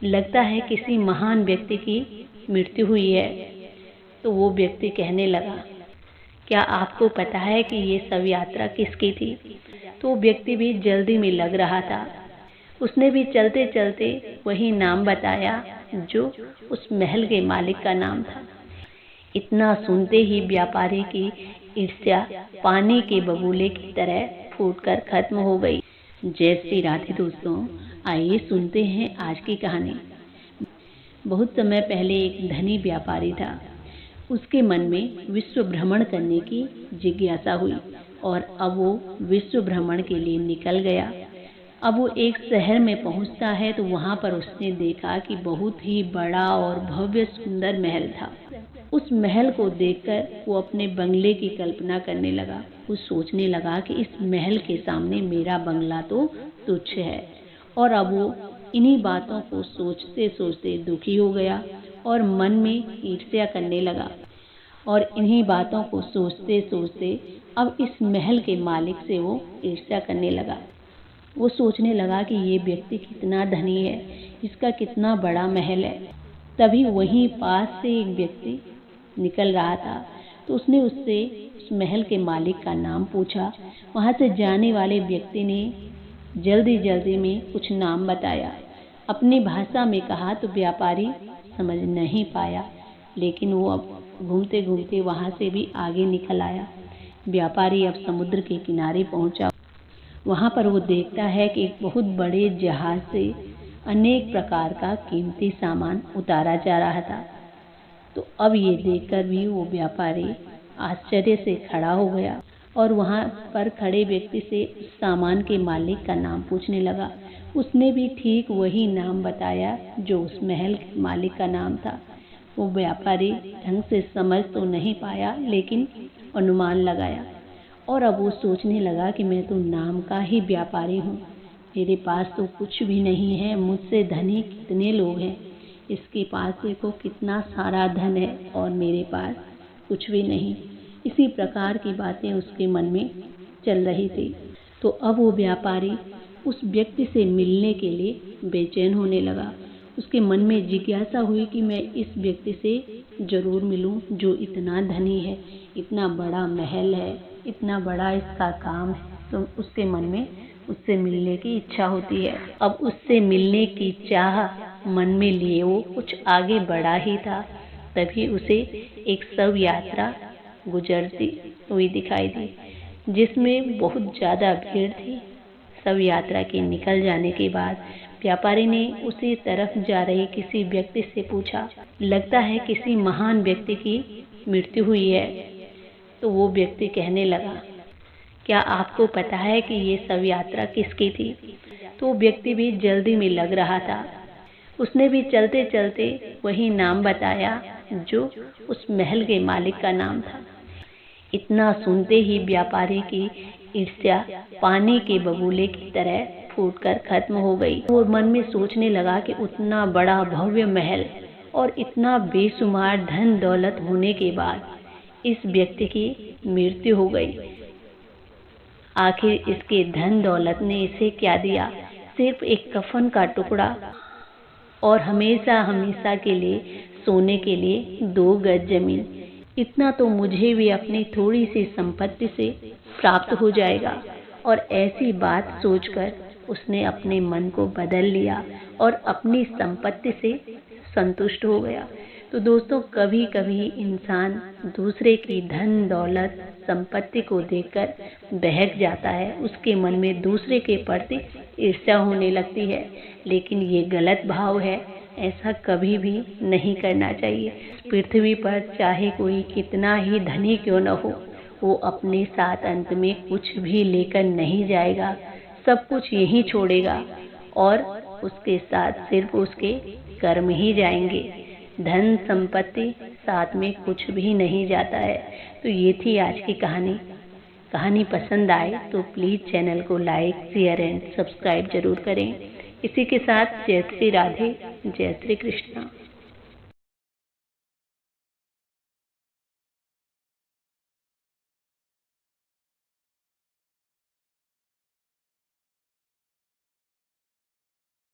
लगता है किसी महान व्यक्ति की मृत्यु हुई है। तो वो व्यक्ति कहने लगा, क्या आपको पता है कि ये सब यात्रा किसकी थी? तो वो व्यक्ति भी जल्दी में लग रहा था। उसने भी चलते चलते वही नाम बताया जो उस महल के मालिक का नाम था। इतना सुनते ही व्यापारी की ईर्ष्या पानी के बबूले की तरह फूटकर खत्म हो गई। जय श्री राधे दोस्तों, आइए सुनते हैं आज की कहानी। बहुत समय पहले एक धनी व्यापारी था। उसके मन में विश्व भ्रमण करने की जिज्ञासा हुई और अब वो विश्व भ्रमण के लिए निकल गया। अब वो एक शहर में पहुंचता है तो वहां पर उसने देखा कि बहुत ही बड़ा और भव्य सुंदर महल था। उस महल को देखकर वो अपने बंगले की कल्पना करने लगा। वो सोचने लगा कि इस महल के सामने मेरा बंगला तो तुच्छ है। और अब वो इन्हीं बातों को सोचते सोचते दुखी हो गया और मन में ईर्ष्या करने लगा। और इन्हीं बातों को सोचते सोचते अब इस महल के मालिक से वो ईर्ष्या करने लगा। वो सोचने लगा कि ये व्यक्ति कितना धनी है, इसका कितना बड़ा महल है। तभी वहीं पास से एक व्यक्ति निकल रहा था तो उसने उससे उस महल के मालिक का नाम पूछा। वहां से जाने वाले व्यक्ति ने जल्दी जल्दी में कुछ नाम बताया, अपनी भाषा में कहा तो व्यापारी समझ नहीं पाया, लेकिन वो अब घूमते घूमते वहां से भी आगे निकल आया। व्यापारी अब समुद्र के किनारे पहुंचा। वहां पर वो देखता है कि एक बहुत बड़े जहाज से अनेक प्रकार का कीमती सामान उतारा जा रहा था। तो अब ये देखकर भी वो व्यापारी आश्चर्य से खड़ा हो गया और वहां पर खड़े व्यक्ति से सामान के मालिक का नाम पूछने लगा। उसने भी ठीक वही नाम बताया जो उस महल के मालिक का नाम था। वो व्यापारी ढंग से समझ तो नहीं पाया, लेकिन अनुमान लगाया और अब वो सोचने लगा कि मैं तो नाम का ही व्यापारी हूँ, मेरे पास तो कुछ भी नहीं है, मुझसे धनी कितने लोग हैं, इसके पास देखो कितना सारा धन है और मेरे पास कुछ भी नहीं। इसी प्रकार की बातें उसके मन में चल रही थी। तो अब वो व्यापारी उस व्यक्ति से मिलने के लिए बेचैन होने लगा। उसके मन में जिज्ञासा हुई कि मैं इस व्यक्ति से जरूर मिलूं जो इतना धनी है, इतना बड़ा महल है, इतना बड़ा इसका काम है। तो उसके मन में उससे मिलने की इच्छा होती है। अब उससे मिलने की चाह मन में लिए वो कुछ आगे बढ़ा ही था, तभी उसे एक शव यात्रा गुजरती हुई दिखाई दी, जिसमें बहुत ज्यादा भीड़ थी। शव यात्रा के निकल जाने के बाद व्यापारी ने उसी तरफ जा रहे किसी व्यक्ति से पूछा, लगता है किसी महान व्यक्ति की मृत्यु हुई है। तो वो व्यक्ति कहने लगा, क्या आपको पता है कि ये शव यात्रा किसकी थी? तो वो व्यक्ति भी जल्दी में लग रहा था। उसने भी चलते चलते वही नाम बताया जो उस महल के मालिक का नाम था। इतना सुनते ही व्यापारी की ईर्ष्या पानी के बबूले की तरह फूटकर खत्म हो गई। वो मन में सोचने लगा कि उतना बड़ा भव्य महल और इतना बेशुमार धन दौलत होने के बाद इस व्यक्ति की मृत्यु हो गई। आखिर इसके धन दौलत ने इसे क्या दिया? सिर्फ एक कफन का टुकड़ा और हमेशा हमेशा के लिए सोने के लिए 2 गज जमीन। इतना तो मुझे भी अपनी थोड़ी सी संपत्ति से प्राप्त हो जाएगा। और ऐसी बात सोचकर उसने अपने मन को बदल लिया और अपनी संपत्ति से संतुष्ट हो गया। तो दोस्तों, कभी कभी इंसान दूसरे की धन दौलत संपत्ति को देखकर बहक जाता है, उसके मन में दूसरे के प्रति ईर्ष्या होने लगती है, लेकिन ये गलत भाव है। ऐसा कभी भी नहीं करना चाहिए। पृथ्वी पर चाहे कोई कितना ही धनी क्यों न हो, वो अपने साथ अंत में कुछ भी लेकर नहीं जाएगा, सब कुछ यहीं छोड़ेगा और उसके साथ सिर्फ उसके कर्म ही जाएंगे। धन संपत्ति साथ में कुछ भी नहीं जाता है। तो ये थी आज की कहानी। कहानी पसंद आए तो प्लीज़ चैनल को लाइक, शेयर एंड सब्सक्राइब जरूर करें। इसी के साथ जय श्री राधे, जय श्री कृष्णा।